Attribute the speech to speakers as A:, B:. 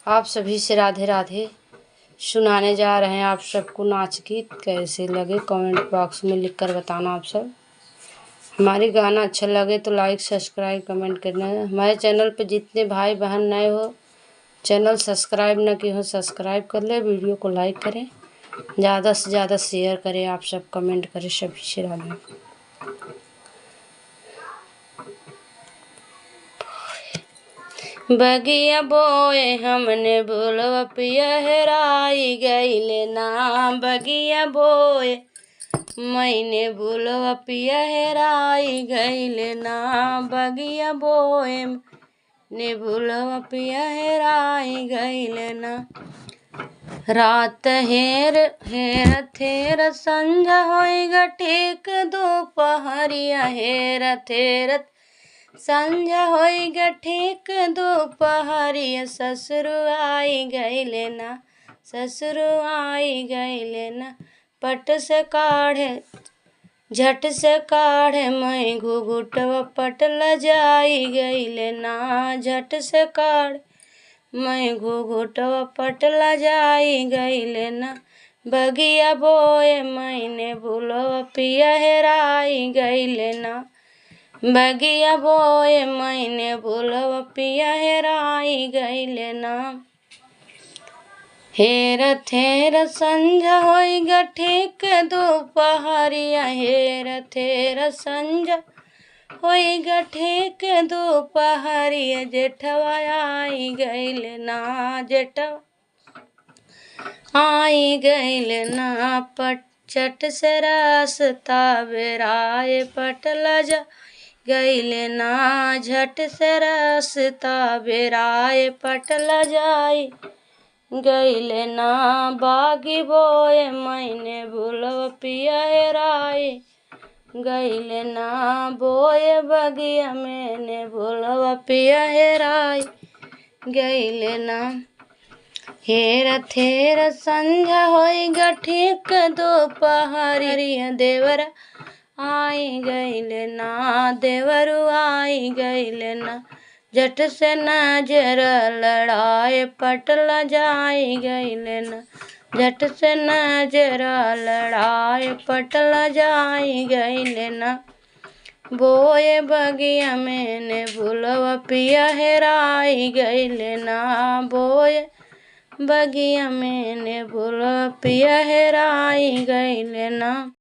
A: आप सभी से राधे राधे। सुनाने जा रहे हैं आप सबको नाच गीत। कैसे लगे कमेंट बॉक्स में लिख कर बताना आप सब। हमारी गाना अच्छा लगे तो लाइक सब्सक्राइब कमेंट करना। हमारे चैनल पे जितने भाई बहन नए हो, चैनल सब्सक्राइब न किए हो सब्सक्राइब कर ले, वीडियो को लाइक करें, ज़्यादा से ज़्यादा शेयर करें, आप सब कमेंट करें। सभी से राधे। बगिया बोए हमने बोलवा पिया हेराई गईले ना। बगिया बोए मैंने बोलवा पिया हेराई गईले ना। बगिया बोए ने बोलवा पिया हेराई गईले ना। रात हेर हेर थेर संझा होइगा ठीक दोपहरिया हेर थेर संझा होइगा ठीक दोपहरिया। ससुर आई गईले ना, ससुर आई गईले ना। पट से काढ़े झट से काढ़े मैं घुघुटवा पटला जाई गईले ना। झट से काढ़ मैं घुघुटवा पटला जाई गईले ना। बगिया बोए मैंने बोलवा पिया हेराई गईले ना। बगिया बोए मैंने बोलवा पिया हेराई गईले ना। हेर थेर संझा होइगा ठीक दोपहरिया हेर थेर संझा होइगा ठीक दोपहरिया। जेठवा आई गईले ना, जेठवा आई गईले ना। चट से रास्ता बेराए पटला जा गईले ना। झट से रास्ता बेराए पटला जाई गईले ना। बागी बोए मैंने बोलवा पिया हेराई गईले ना। बोए बगिया मैंने बोलवा पिया हेराई गईले ना। हेर थेर संझा होइगा ठीक दोपहरिया। देवरा आई गईले ना, देवरू आई गईले ना। झट से नजर लड़ाए पटला जाई गईले ना। झट से नजर लड़ाए पटला जाई गईले ना। बोए बगिया मैंने बोलवा पिया हेराई गईले ना। बोए बगिया मैंने बोलवा पिया हेराई गईले ना।